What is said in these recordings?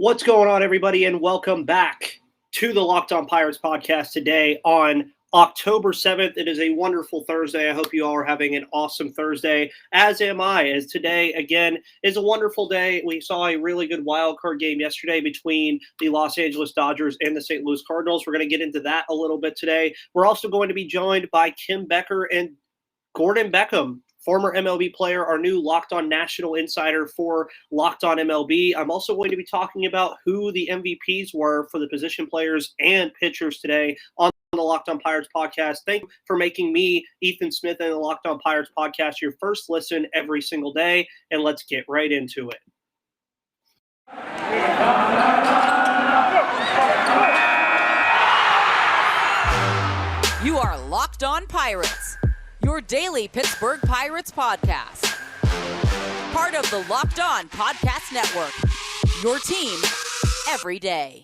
What's going on, everybody, and welcome back to the Locked On Pirates podcast today on October 7th. It is a wonderful Thursday. I hope you all are having an awesome Thursday, as am I, as today, again, is a wonderful day. We saw a really good wild card game yesterday between the Los Angeles Dodgers and the St. Louis Cardinals. We're going to get into that a little bit today. We're also going to be joined by Kim Becker and Gordon Beckham, former MLB player, our new Locked On National Insider for Locked On MLB. I'm also going to be talking about who the MVPs were for the position players and pitchers today on the Locked On Pirates podcast. Thank you for making me, Ethan Smith, and the Locked On Pirates podcast your first listen every single day, and let's get right into it. You are Locked On Pirates, your daily Pittsburgh Pirates podcast. Part of the Locked On Podcast Network, your team every day.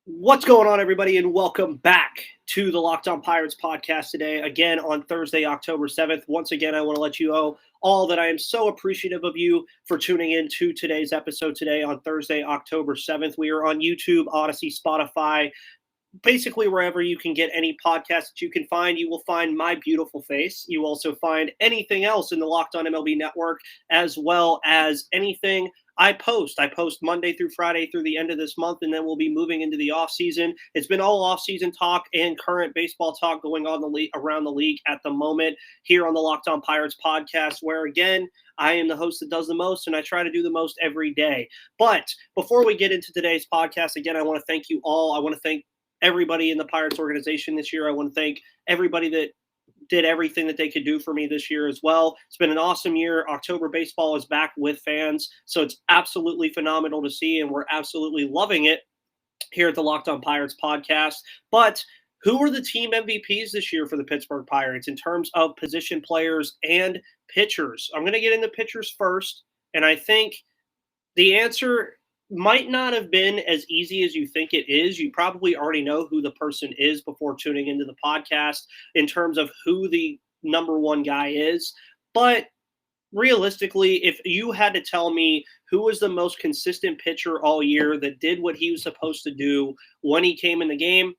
What's going on, everybody, and welcome back to the Locked On Pirates podcast today, again on Thursday, October 7th. Once again, I want to let you know all that I am so appreciative of you for tuning in to today's episode today on Thursday, October 7th. We are on YouTube, Odyssey, Spotify, basically wherever you can get any podcast that you can find. You will find my beautiful face. You also find anything else in the Locked On MLB network, as well as anything I post Monday through Friday through the end of this month, and then we'll be moving into the off season. It's been all off season talk and current baseball talk going on around the league at the moment here on the Locked On Pirates podcast, where again, I am the host that does the most, and I try to do the most every day. But before we get into today's podcast, again, I want to thank you all. I want to thank everybody in the Pirates organization this year. I want to thank everybody that did everything that they could do for me this year as well. It's been an awesome year. October baseball is back with fans, so it's absolutely phenomenal to see, and we're absolutely loving it here at the Locked On Pirates podcast. But who are the team MVPs this year for the Pittsburgh Pirates in terms of position players and pitchers? I'm going to get into pitchers first, and I think the answer might not have been as easy as you think it is. You probably already know who the person is before tuning into the podcast in terms of who the number one guy is. But realistically, if you had to tell me who was the most consistent pitcher all year that did what he was supposed to do when he came in the game,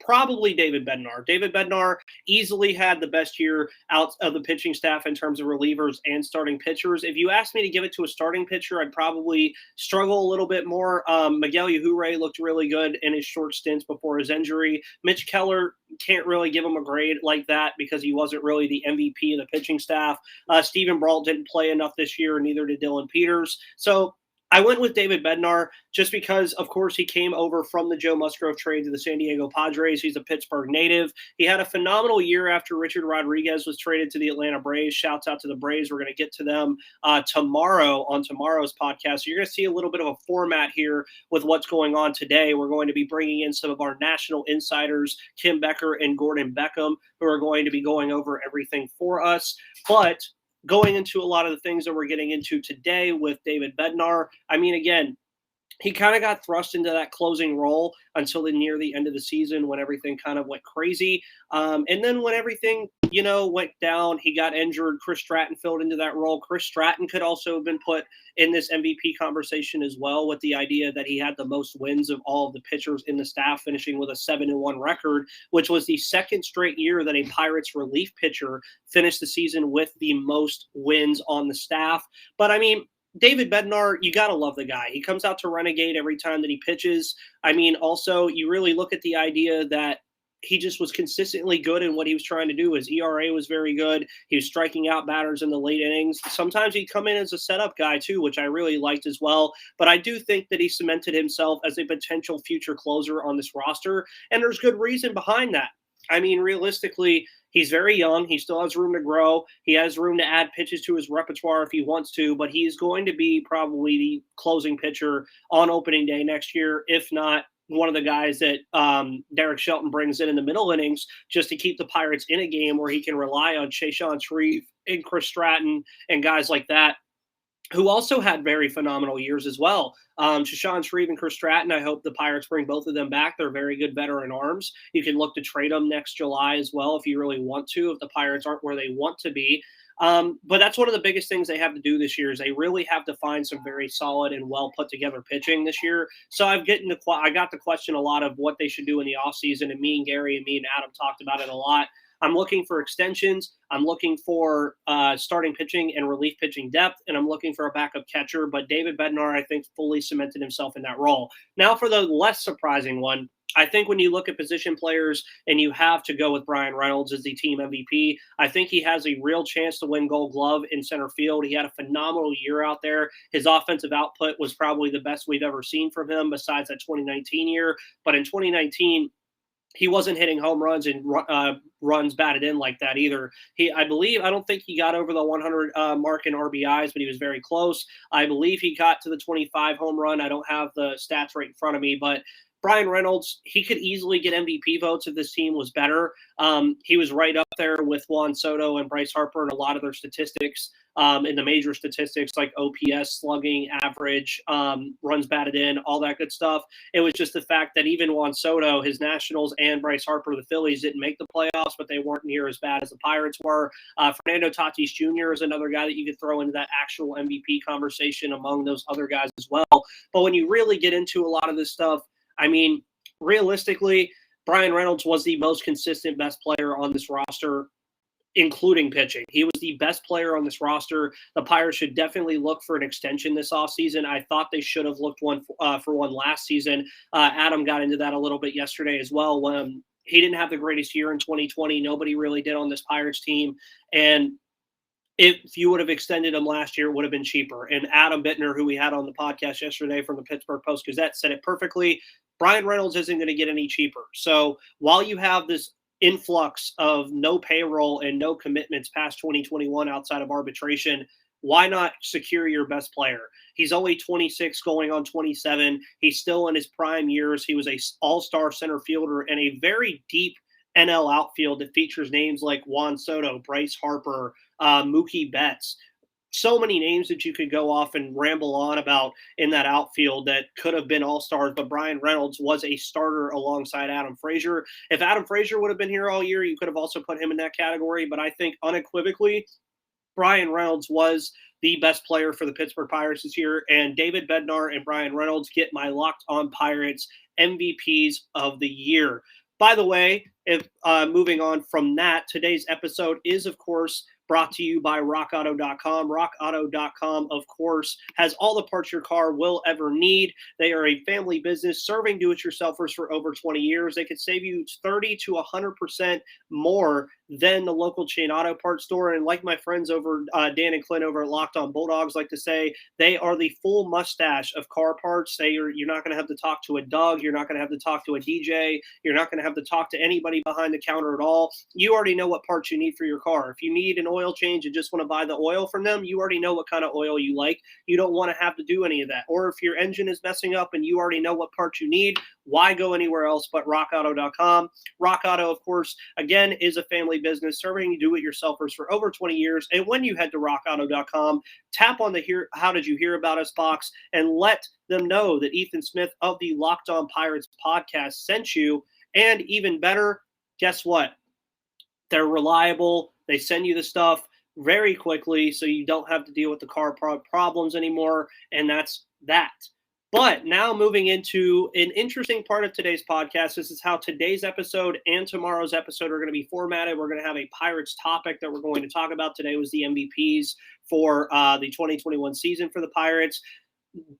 probably David Bednar. David Bednar easily had the best year out of the pitching staff in terms of relievers and starting pitchers. If you asked me to give it to a starting pitcher, I'd probably struggle a little bit more. Miguel Yajure looked really good in his short stints before his injury. Mitch Keller, can't really give him a grade like that because he wasn't really the MVP of the pitching staff. Steven Brault didn't play enough this year, and neither did Dylan Peters. So I went with David Bednar just because, of course, he came over from the Joe Musgrove trade to the San Diego Padres. He's a Pittsburgh native. He had a phenomenal year after Richard Rodriguez was traded to the Atlanta Braves. Shouts out to the Braves. We're going to get to them tomorrow on tomorrow's podcast. So you're going to see a little bit of a format here with what's going on today. We're going to be bringing in some of our national insiders, Kim Becker and Gordon Beckham, who are going to be going over everything for us. But going into a lot of the things that we're getting into today with David Bednar, I mean, again, he kind of got thrust into that closing role until near the end of the season when everything kind of went crazy. And then when everything, went down, he got injured. Chris Stratton filled into that role. Chris Stratton could also have been put in this MVP conversation as well, with the idea that he had the most wins of all of the pitchers in the staff, finishing with a 7-1 record, which was the second straight year that a Pirates relief pitcher finished the season with the most wins on the staff. But I mean, David Bednar, you got to love the guy. He comes out to renegade every time that he pitches. I mean, also, you really look at the idea that he just was consistently good in what he was trying to do. His ERA was very good. He was striking out batters in the late innings. Sometimes he'd come in as a setup guy too, which I really liked as well. But I do think that he cemented himself as a potential future closer on this roster, and there's good reason behind that. I mean, realistically, he's very young. He still has room to grow. He has room to add pitches to his repertoire if he wants to, but he's going to be probably the closing pitcher on opening day next year, if not one of the guys that Derek Shelton brings in the middle innings just to keep the Pirates in a game where he can rely on Shashawn Shreve and Chris Stratton and guys like that, who also had very phenomenal years as well. Shashawn Shreve and Chris Stratton, I hope the Pirates bring both of them back. They're very good veteran arms. You can look to trade them next July as well if you really want to, if the Pirates aren't where they want to be. But that's one of the biggest things they have to do this year is they really have to find some very solid and well put together pitching this year. So I got to question a lot of what they should do in the offseason, and me and Gary and me and Adam talked about it a lot. I'm looking for extensions. I'm looking for starting pitching and relief pitching depth, and I'm looking for a backup catcher. But David Bednar, I think, fully cemented himself in that role. Now for the less surprising one, I think when you look at position players and you have to go with Brian Reynolds as the team MVP, I think he has a real chance to win Gold Glove in center field. He had a phenomenal year out there. His offensive output was probably the best we've ever seen from him besides that 2019 year. But in 2019, he wasn't hitting home runs and runs batted in like that either. I don't think he got over the 100 mark in RBIs, but he was very close. I believe he got to the 25 home run. I don't have the stats right in front of me, but Brian Reynolds, he could easily get MVP votes if this team was better. He was right up there with Juan Soto and Bryce Harper in a lot of their statistics, in the major statistics like OPS, slugging, average, runs batted in, all that good stuff. It was just the fact that even Juan Soto, his Nationals, and Bryce Harper, the Phillies, didn't make the playoffs, but they weren't near as bad as the Pirates were. Fernando Tatis Jr. is another guy that you could throw into that actual MVP conversation among those other guys as well. But when you really get into a lot of this stuff, I mean, realistically, Brian Reynolds was the most consistent best player on this roster, including pitching. He was the best player on this roster. The Pirates should definitely look for an extension this offseason. I thought they should have looked for one last season. Adam got into that a little bit yesterday as well. When he didn't have the greatest year in 2020. Nobody really did on this Pirates team. And if you would have extended him last year, it would have been cheaper. And Adam Bittner, who we had on the podcast yesterday from the Pittsburgh Post-Gazette, said it perfectly. Brian Reynolds isn't going to get any cheaper. So while you have this influx of no payroll and no commitments past 2021 outside of arbitration, why not secure your best player? He's only 26 going on 27. He's still in his prime years. He was a all-star center fielder and a very deep NL outfield that features names like Juan Soto, Bryce Harper, Mookie Betts. So many names that you could go off and ramble on about in that outfield that could have been all-stars, but Brian Reynolds was a starter alongside Adam Frazier. If Adam Frazier would have been here all year, you could have also put him in that category, but I think unequivocally, Brian Reynolds was the best player for the Pittsburgh Pirates this year, and David Bednar and Brian Reynolds get my Locked On Pirates MVPs of the year. By the way, if moving on from that, today's episode is, of course, brought to you by RockAuto.com. RockAuto.com, of course, has all the parts your car will ever need. They are a family business serving do-it-yourselfers for over 20 years. They could save you 30 to 100% more than the local chain auto parts store. And like my friends over, Dan and Clint over at Locked On Bulldogs like to say, they are the full mustache of car parts. You're not going to have to talk to a Doug. You're not going to have to talk to a DJ. You're not going to have to talk to anybody behind the counter at all. You already know what parts you need for your car. If you need an oil change and just want to buy the oil from them, you already know what kind of oil you like. You don't want to have to do any of that. Or if your engine is messing up and you already know what parts you need, why go anywhere else but RockAuto.com? Rock Auto, of course, again, is a family business serving do-it-yourselfers for over 20 years. And when you head to RockAuto.com, tap on the How Did You Hear About Us box and let them know that Ethan Smith of the Locked On Pirates podcast sent you. And even better, guess what? They're reliable. They send you the stuff very quickly so you don't have to deal with the car problems anymore. And that's that. But now moving into an interesting part of today's podcast, this is how today's episode and tomorrow's episode are going to be formatted. We're going to have a Pirates topic that we're going to talk about. Today was the MVPs for the 2021 season for the Pirates.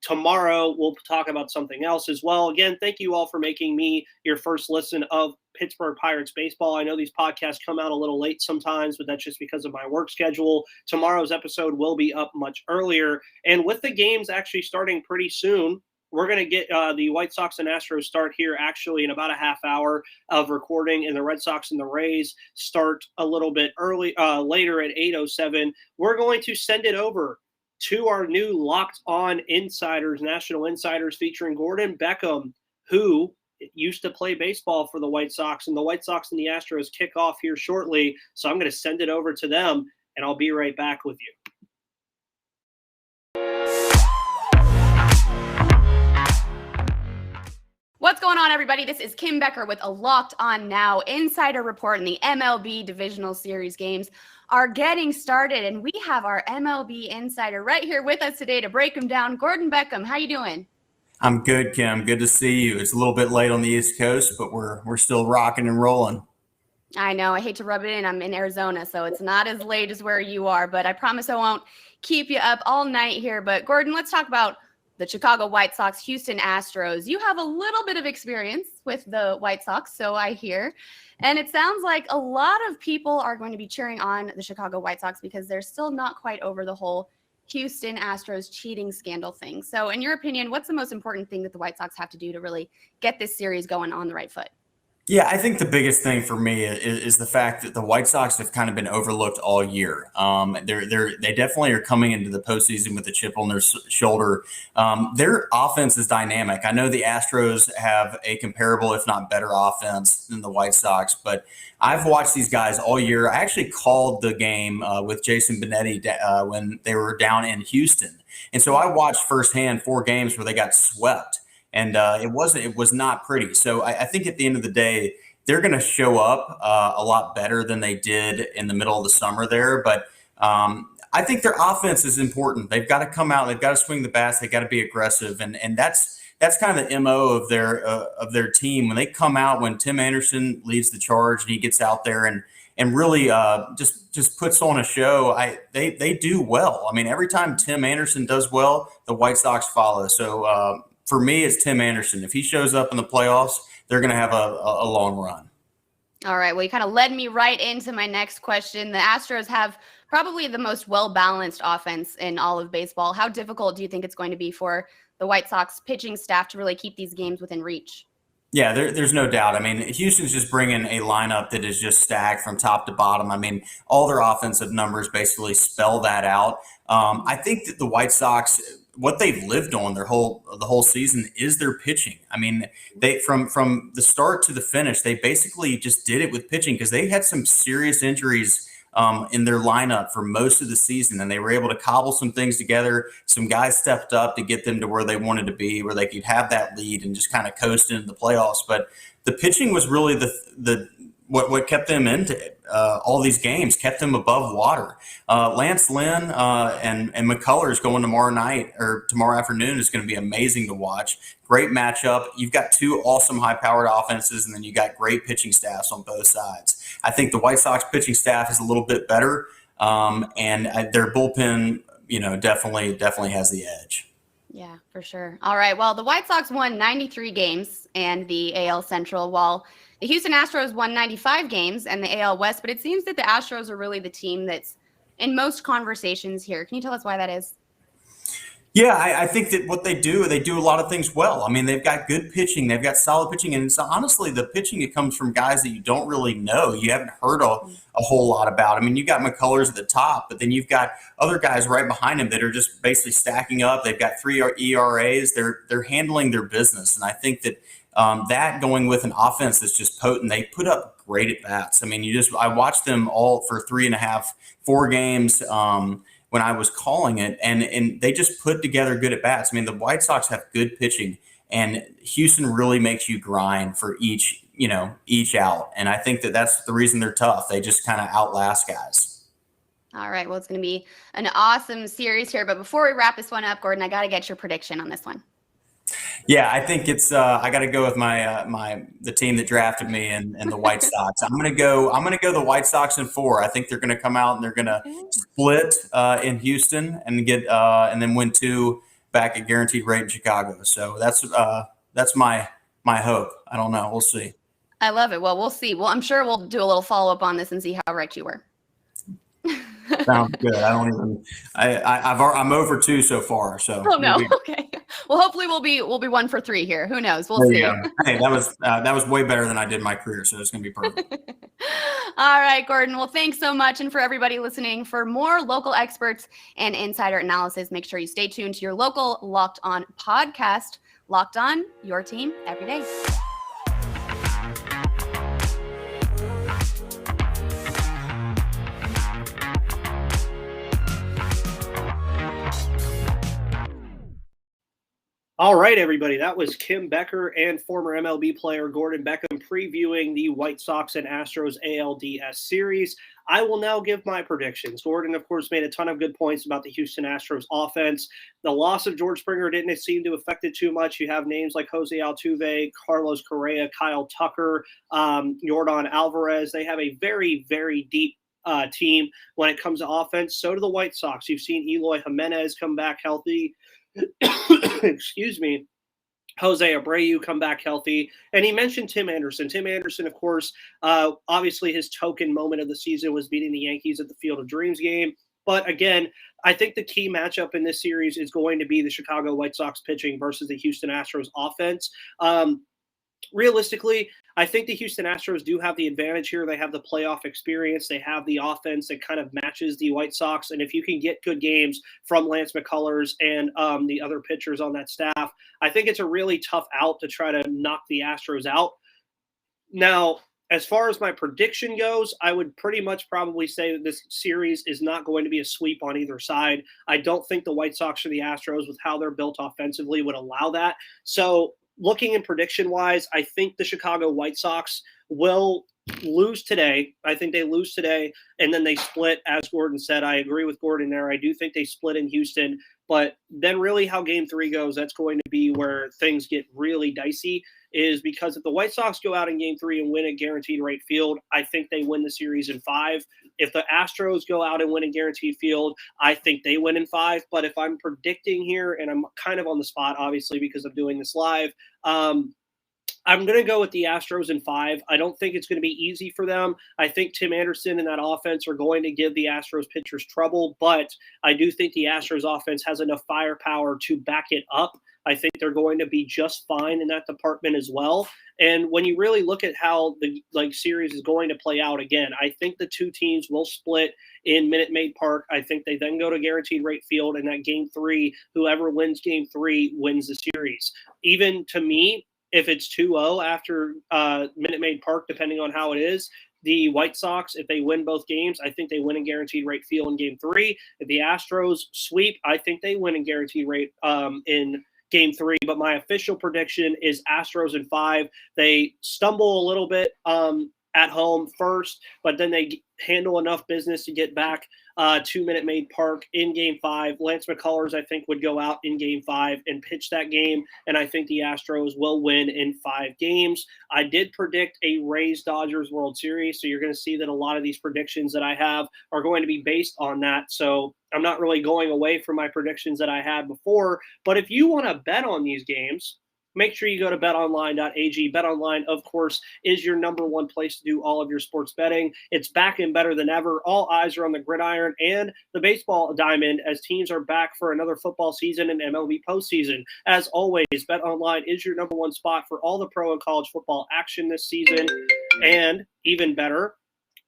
Tomorrow, we'll talk about something else as well. Again, thank you all for making me your first listen of Pittsburgh Pirates baseball. I know these podcasts come out a little late sometimes, but that's just because of my work schedule. Tomorrow's episode will be up much earlier. And with the games actually starting pretty soon, we're going to get the White Sox and Astros start here actually in about a half hour of recording, and the Red Sox and the Rays start a little bit later at 8:07. We're going to send it over to our new Locked On Insiders, National Insiders, featuring Gordon Beckham, who used to play baseball for the White Sox, and the White Sox and the Astros kick off here shortly. So I'm going to send it over to them, and I'll be right back with you. What's going on, everybody? This is Kim Becker with a Locked On Now Insider Report in the MLB Divisional Series games. are getting started, and we have our MLB insider right here with us today to break them down. Gordon Beckham, how you doing? I'm good, Kim. Good to see you. It's a little bit late on the East Coast, but we're still rocking and rolling. I know. I hate to rub it in. I'm in Arizona, so it's not as late as where you are, but I promise I won't keep you up all night here. But Gordon, let's talk about the Chicago White Sox, Houston Astros. You have a little bit of experience with the White Sox, so I hear. And it sounds like a lot of people are going to be cheering on the Chicago White Sox because they're still not quite over the whole Houston Astros cheating scandal thing. So in your opinion, what's the most important thing that the White Sox have to do to really get this series going on the right foot? Yeah, I think the biggest thing for me is the fact that the White Sox have kind of been overlooked all year. They definitely are coming into the postseason with a chip on their shoulder. Their offense is dynamic. I know the Astros have a comparable, if not better, offense than the White Sox, but I've watched these guys all year. I actually called the game with Jason Benetti when they were down in Houston, and so I watched firsthand 4 games where they got swept. And it was not pretty. So I think at the end of the day, they're going to show up a lot better than they did in the middle of the summer there. But I think their offense is important. They've got to come out. They've got to swing the bats. They've got to be aggressive. And that's kind of the MO of their team. When they come out, when Tim Anderson leads the charge and he gets out there and really just puts on a show, they do well. I mean, every time Tim Anderson does well, the White Sox follow. So for me, it's Tim Anderson. If he shows up in the playoffs, they're going to have a long run. All right. Well, you kind of led me right into my next question. The Astros have probably the most well-balanced offense in all of baseball. How difficult do you think it's going to be for the White Sox pitching staff to really keep these games within reach? Yeah, there's no doubt. I mean, Houston's just bringing a lineup that is just stacked from top to bottom. I mean, all their offensive numbers basically spell that out. I think that the White Sox, what they've lived on the whole season is their pitching. I mean, they from the start to the finish, they basically just did it with pitching because they had some serious injuries in their lineup for most of the season, and they were able to cobble some things together. Some guys stepped up to get them to where they wanted to be, where they could have that lead and just kind of coast into the playoffs. But the pitching was really what kept them into it. All these games kept them above water. Lance Lynn and McCullers going tomorrow afternoon is going to be amazing to watch. Great matchup. You've got 2 awesome high-powered offenses, and then you got great pitching staffs on both sides. I think the White Sox pitching staff is a little bit better, and their bullpen, definitely has the edge. Yeah, for sure. All right. Well, the White Sox won 93 games and the AL Central, while the Houston Astros won 95 games and the AL West, but it seems that the Astros are really the team that's in most conversations here. Can you tell us why that is? Yeah, I think that what they do a lot of things well. I mean, they've got good pitching. They've got solid pitching. And so honestly, the pitching, it comes from guys that you don't really know. You haven't heard a whole lot about. I mean, you got McCullers at the top, but then you've got other guys right behind him that are just basically stacking up. They've got 3 ERAs. They're handling their business. And I think that that going with an offense that's just potent, they put up great at bats. I mean, I watched them all for 3.5, 4 games when I was calling it, and they just put together good at bats. I mean, the White Sox have good pitching, and Houston really makes you grind for each out. And I think that that's the reason they're tough. They just kind of outlast guys. All right. Well, it's going to be an awesome series here. But before we wrap this one up, Gordon, I got to get your prediction on this one. Yeah, I think it's. I got to go with the team that drafted me and the White Sox. I'm gonna go the White Sox in 4. I think they're gonna come out and they're gonna split in Houston and get and then win 2 back at guaranteed rate in Chicago. So that's my hope. I don't know. We'll see. I love it. Well, we'll see. Well, I'm sure we'll do a little follow up on this and see how right you were. Sounds good. I'm over 2 so far. So. Oh no. Okay. Well, hopefully we'll be 1 for 3 here. Who knows? We'll see. Hey, that was way better than I did in my career, so it's gonna be perfect. All right, Gordon. Well, thanks so much, and for everybody listening, for more local experts and insider analysis, make sure you stay tuned to your local Locked On podcast. Locked On, your team every day. All right, everybody. That was Kim Becker and former MLB player Gordon Beckham previewing the White Sox and Astros ALDS series. I will now give my predictions. Gordon, of course, made a ton of good points about the Houston Astros offense. The loss of George Springer didn't seem to affect it too much. You have names like Jose Altuve, Carlos Correa, Kyle Tucker, Yordan Alvarez. They have a very, very deep team when it comes to offense. So do the White Sox. You've seen Eloy Jimenez come back healthy. Excuse me. Jose Abreu come back healthy. And he mentioned Tim Anderson. Tim Anderson, of course, obviously his token moment of the season was beating the Yankees at the Field of Dreams game. But again, I think the key matchup in this series is going to be the Chicago White Sox pitching versus the Houston Astros offense. Realistically, I think the Houston Astros do have the advantage here. They have the playoff experience. They have the offense that kind of matches the White Sox. And if you can get good games from Lance McCullers and the other pitchers on that staff, I think it's a really tough out to try to knock the Astros out. Now, as far as my prediction goes, I would pretty much probably say that this series is not going to be a sweep on either side. I don't think the White Sox or the Astros, with how they're built offensively, would allow that. So looking in prediction-wise, I think the Chicago White Sox will lose today. I think they lose today, and then they split, as Gordon said. I agree with Gordon there. I do think they split in Houston. But then really how Game 3 goes, that's going to be where things get really dicey, is because if the White Sox go out in Game 3 and win at Guaranteed Rate Field, I think they win the series in 5. If the Astros go out and win in Guaranteed Field, I think they win in 5. But if I'm predicting here, and I'm kind of on the spot, obviously, because I'm doing this live, I'm going to go with the Astros in 5. I don't think it's going to be easy for them. I think Tim Anderson and that offense are going to give the Astros pitchers trouble, but I do think the Astros offense has enough firepower to back it up. I think they're going to be just fine in that department as well. And when you really look at how the series is going to play out, again, I think the two teams will split in Minute Maid Park. I think they then go to Guaranteed Rate Field, and that Game 3, whoever wins Game 3 wins the series. Even to me, if it's 2-0 after Minute Maid Park, depending on how it is, the White Sox, if they win both games, I think they win in Guaranteed Rate Field in Game 3. If the Astros sweep, I think they win in Guaranteed Rate in Game 3. But my official prediction is Astros in 5. They stumble a little bit at home first, but then they handle enough business to get back to Minute Maid Park in Game 5. Lance McCullers, I think, would go out in Game 5 and pitch that game, and I think the Astros will win in 5 games. I did predict a Rays-Dodgers World Series, so you're going to see that a lot of these predictions that I have are going to be based on that, so I'm not really going away from my predictions that I had before. But if you want to bet on these games, make sure you go to betonline.ag. BetOnline, of course, is your number one place to do all of your sports betting. It's back and better than ever. All eyes are on the gridiron and the baseball diamond as teams are back for another football season and MLB postseason. As always, BetOnline is your number one spot for all the pro and college football action this season. And even better,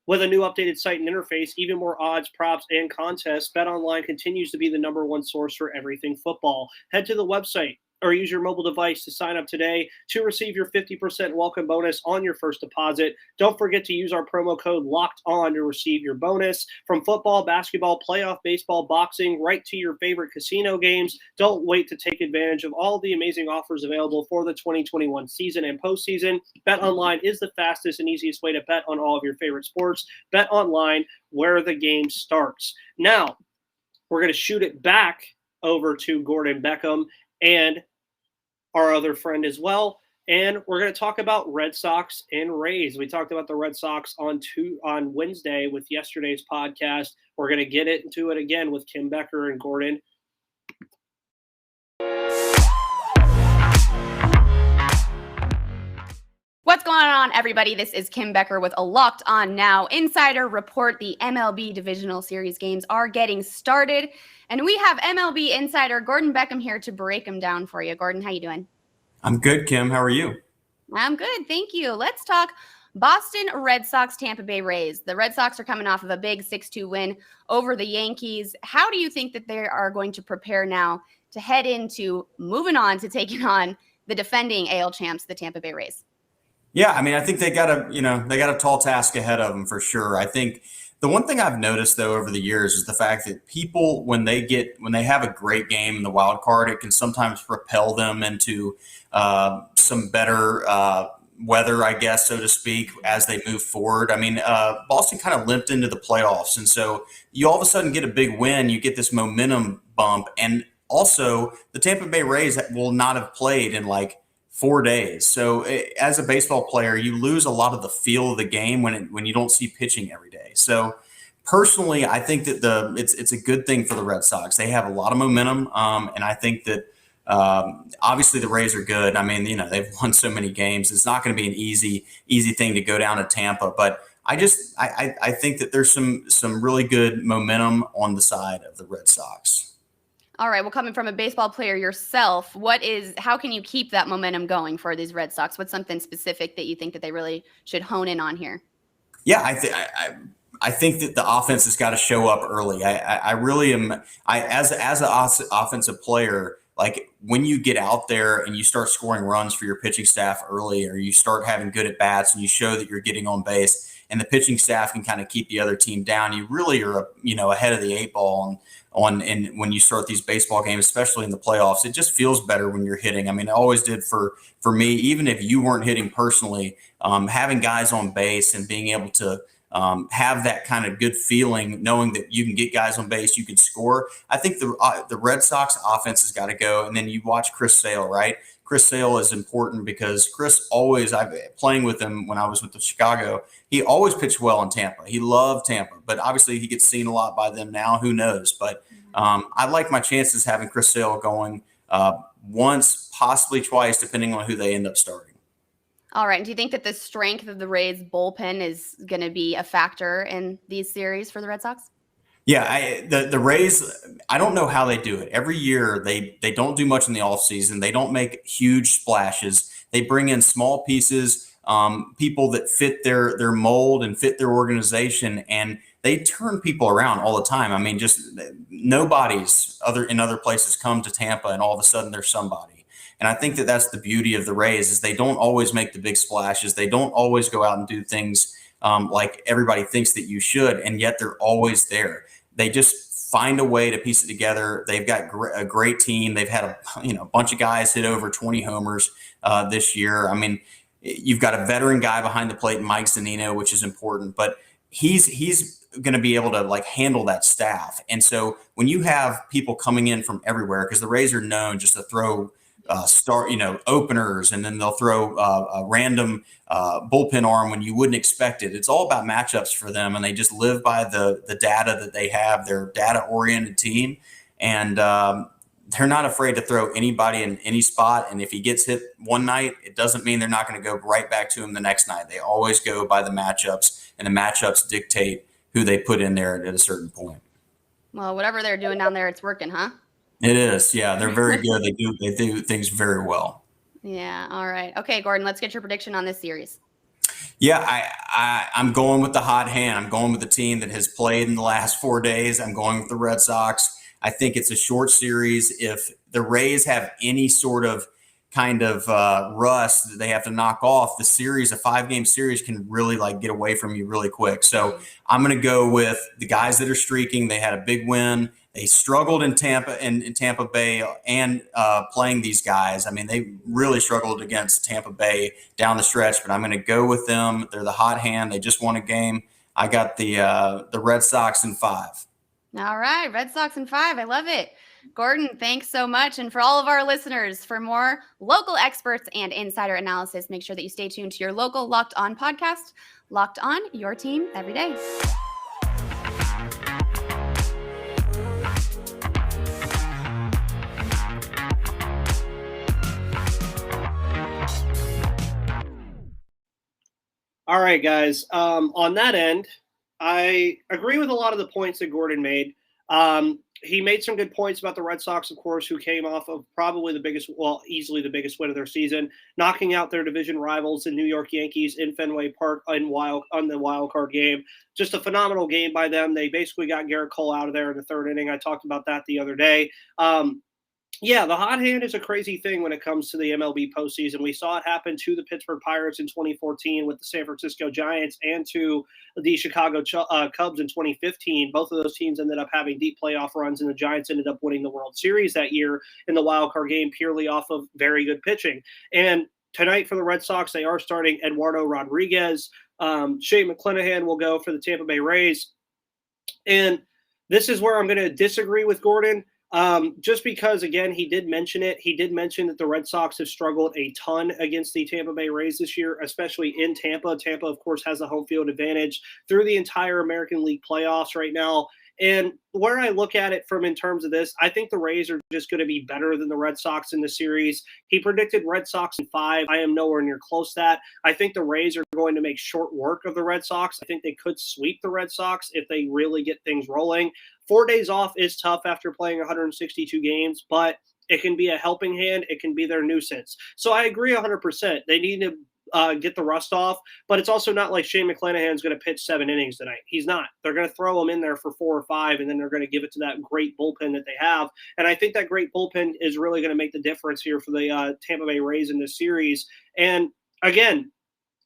with a new updated site and interface, even more odds, props, and contests, BetOnline continues to be the number one source for everything football. Head to the website or use your mobile device to sign up today to receive your 50% welcome bonus on your first deposit. Don't forget to use our promo code LOCKEDON to receive your bonus. From football, basketball, playoff baseball, boxing, right to your favorite casino games, don't wait to take advantage of all the amazing offers available for the 2021 season and postseason. BetOnline is the fastest and easiest way to bet on all of your favorite sports. BetOnline, where the game starts. Now, we're going to shoot it back over to Gordon Beckham and our other friend as well. And we're going to talk about Red Sox and Rays. We talked about the Red Sox on Wednesday with yesterday's podcast. We're going to get into it again with Kim Becker and Gordon. What's going on, everybody? This is Kim Becker with a Locked On Now Insider Report. The MLB Divisional Series games are getting started, and we have MLB Insider Gordon Beckham here to break them down for you. Gordon, how you doing? I'm good, Kim. How are you? I'm good, thank you. Let's talk Boston Red Sox, Tampa Bay Rays. The Red Sox are coming off of a big 6-2 win over the Yankees. How do you think that they are going to prepare now to head into moving on to taking on the defending AL champs, the Tampa Bay Rays? Yeah, I mean, I think they got a tall task ahead of them for sure. I think the one thing I've noticed though over the years is the fact that people, when they have a great game in the wild card, it can sometimes propel them into some better weather, I guess, so to speak, as they move forward. I mean, Boston kind of limped into the playoffs. And so you all of a sudden get a big win. You get this momentum bump. And also the Tampa Bay Rays will not have played in like 4 days. So as a baseball player, you lose a lot of the feel of the game when you don't see pitching every day. So personally, I think that it's a good thing for the Red Sox. They have a lot of momentum. And I think that obviously the Rays are good. I mean, they've won so many games. It's not going to be an easy thing to go down to Tampa, but I think that there's some really good momentum on the side of the Red Sox. All right. Well, coming from a baseball player yourself, how can you keep that momentum going for these Red Sox? What's something specific that you think that they really should hone in on here? Yeah, I think that the offense has got to show up early. I really am. As an offensive player, like when you get out there and you start scoring runs for your pitching staff early, or you start having good at bats and you show that you're getting on base, and the pitching staff can kind of keep the other team down, you really are ahead of the eight ball. And when you start these baseball games, especially in the playoffs, it just feels better when you're hitting. I mean, it always did for me, even if you weren't hitting personally, having guys on base and being able to have that kind of good feeling, knowing that you can get guys on base, you can score. I think the Red Sox offense has got to go. And then you watch Chris Sale, right? Chris Sale is important because Chris always, playing with him when I was with the Chicago, he always pitched well in Tampa. He loved Tampa, but obviously he gets seen a lot by them now. Who knows? But I like my chances having Chris Sale going once, possibly twice, depending on who they end up starting. All right. And do you think that the strength of the Rays bullpen is going to be a factor in these series for the Red Sox? Yeah, the Rays, I don't know how they do it. Every year they don't do much in the offseason. They don't make huge splashes. They bring in small pieces, people that fit their mold and fit their organization, and they turn people around all the time. I mean, just nobody's in other places come to Tampa and all of a sudden they're somebody. And I think that that's the beauty of the Rays is they don't always make the big splashes. They don't always go out and do things like everybody thinks that you should, and yet they're always there. They just find a way to piece it together. They've got a great team. They've had a bunch of guys hit over 20 homers this year. I mean, you've got a veteran guy behind the plate, Mike Zunino, which is important, but he's going to be able to handle that staff. And so when you have people coming in from everywhere, because the Rays are known just to throw openers, and then they'll throw a random bullpen arm when you wouldn't expect it. It's all about matchups for them, and they just live by the data that they have. They're a data-oriented team, and they're not afraid to throw anybody in any spot. And if he gets hit one night, it doesn't mean they're not going to go right back to him the next night. They always go by the matchups, and the matchups dictate who they put in there at a certain point. Well, whatever they're doing down there, it's working, huh? It is. Yeah, they're very good. They do things very well. Yeah. All right. Okay, Gordon, let's get your prediction on this series. Yeah, I'm going with the hot hand. I'm going with the team that has played in the last 4 days. I'm going with the Red Sox. I think it's a short series. If the Rays have any sort of rust that they have to knock off, the series, a 5-game series, can really get away from you really quick. So I'm going to go with the guys that are streaking. They had a big win. They struggled in Tampa Bay and playing these guys. I mean, they really struggled against Tampa Bay down the stretch, but I'm going to go with them. They're the hot hand. They just won a game. I got the Red Sox in 5. All right, Red Sox in 5. I love it. Gordon, thanks so much. And for all of our listeners, for more local experts and insider analysis, make sure that you stay tuned to your local Locked On podcast. Locked On, your team every day. All right, guys. On that end, I agree with a lot of the points that Gordon made. He made some good points about the Red Sox, of course, who came off of probably easily the biggest win of their season, knocking out their division rivals, the New York Yankees, in Fenway Park on the wild card game. Just a phenomenal game by them. They basically got Garrett Cole out of there in the 3rd inning. I talked about that the other day. Yeah, the hot hand is a crazy thing when it comes to the MLB postseason. We saw it happen to the Pittsburgh Pirates in 2014 with the San Francisco Giants, and to the Chicago Cubs in 2015. Both of those teams ended up having deep playoff runs, and the Giants ended up winning the World Series that year in the wild card game purely off of very good pitching. And tonight for the Red Sox, they are starting Eduardo Rodriguez. Shane McClanahan will go for the Tampa Bay Rays. And this is where I'm going to disagree with Gordon. Just because, again, he did mention it. He did mention that the Red Sox have struggled a ton against the Tampa Bay Rays this year, especially in Tampa. Tampa, of course, has a home field advantage through the entire American League playoffs right now. And where I look at it from in terms of this, I think the Rays are just going to be better than the Red Sox in the series. He predicted Red Sox in 5. I am nowhere near close to that. I think the Rays are going to make short work of the Red Sox. I think they could sweep the Red Sox if they really get things rolling. 4 days off is tough after playing 162 games, but it can be a helping hand. It can be their nuisance. So I agree 100%. They need to get the rust off, but it's also not like Shane McClanahan's going to pitch 7 innings tonight. He's not. They're going to throw him in there for 4 or 5, and then they're going to give it to that great bullpen that they have. And I think that great bullpen is really going to make the difference here for the Tampa Bay Rays in this series. And again,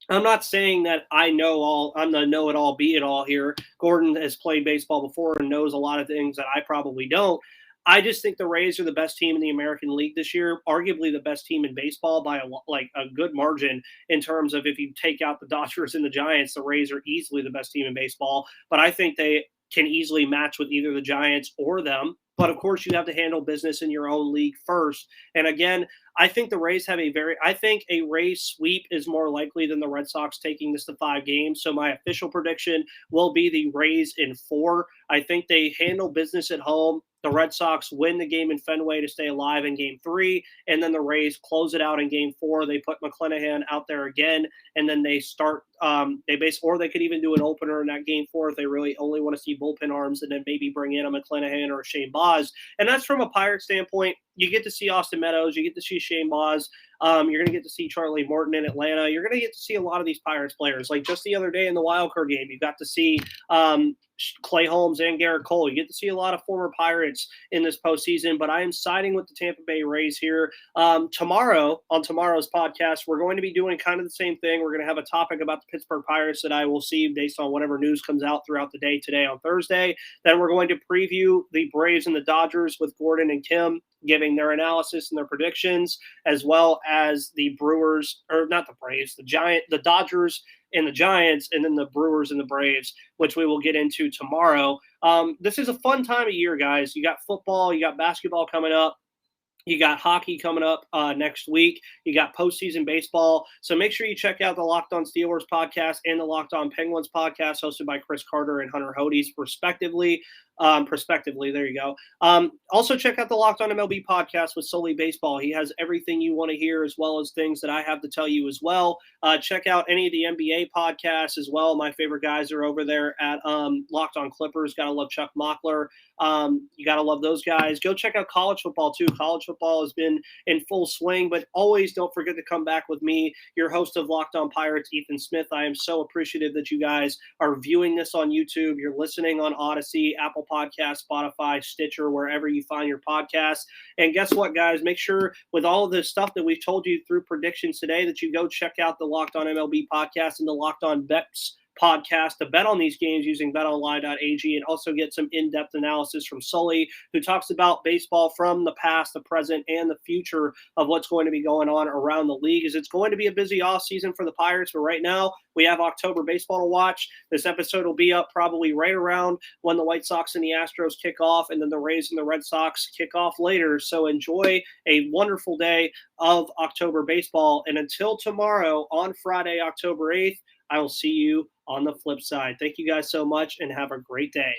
I'm not saying that I'm the know-it-all, be-it-all here. Gordon has played baseball before and knows a lot of things that I probably don't. I just think the Rays are the best team in the American League this year, arguably the best team in baseball by a good margin in terms of if you take out the Dodgers and the Giants, the Rays are easily the best team in baseball. But I think they can easily match with either the Giants or them. But, of course, you have to handle business in your own league first. And, again, I think the Rays have I think a Rays sweep is more likely than the Red Sox taking this to 5 games. So my official prediction will be the Rays in 4. I think they handle business at home. The Red Sox win the game in Fenway to stay alive in Game 3, and then the Rays close it out in Game 4. They put McClanahan out there again, and then they start or they could even do an opener in that Game 4 if they really only want to see bullpen arms, and then maybe bring in a McClanahan or a Shane Baz. And that's from a Pirate standpoint. You get to see Austin Meadows. You get to see Shane Baz. You're going to get to see Charlie Morton in Atlanta. You're going to get to see a lot of these Pirates players. Like just the other day in the wild card game, you got to see Clay Holmes and Garrett Cole. You get to see a lot of former Pirates in this postseason, but I am siding with the Tampa Bay Rays here. Tomorrow, on tomorrow's podcast, we're going to be doing kind of the same thing. We're going to have a topic about the Pittsburgh Pirates that I will see based on whatever news comes out throughout the day today on Thursday. Then we're going to preview the Braves and the Dodgers with Gordon and Kim giving their analysis and their predictions, as well as the Brewers, or not the Braves, the Dodgers and the Giants, and then the Brewers and the Braves, which we will get into tomorrow. This is a fun time of year, guys. You got football, you got basketball coming up. You got hockey coming up next week. You got postseason baseball. So make sure you check out the Locked On Steelers podcast and the Locked On Penguins podcast hosted by Chris Carter and Hunter Hodes, respectively. There you go. Also check out the Locked On MLB podcast with Solely Baseball. He has everything you want to hear as well as things that I have to tell you as well. Check out any of the NBA podcasts as well. My favorite guys are over there at Locked On Clippers. Gotta love Chuck Mockler. You gotta love those guys. Go check out college football too. College football has been in full swing, but always don't forget to come back with me, your host of Locked On Pirates, Ethan Smith. I am so appreciative that you guys are viewing this on YouTube. You're listening on Odyssey, Apple Podcasts, Spotify, Stitcher, wherever you find your podcasts. And guess what, guys? Make sure with all of the stuff that we've told you through predictions today that you go check out the Locked On MLB podcast and the Locked On Bets podcast to bet on these games using betonline.ag, and also get some in-depth analysis from Sully, who talks about baseball from the past, the present, and the future of what's going to be going on around the league. As it's going to be a busy off season for the Pirates, but right now we have October baseball to watch. This episode will be up probably right around when the White Sox and the Astros kick off, and then the Rays and the Red Sox kick off later. So enjoy a wonderful day of October baseball. And until tomorrow on Friday, October 8th, I will see you on the flip side. Thank you guys so much and have a great day.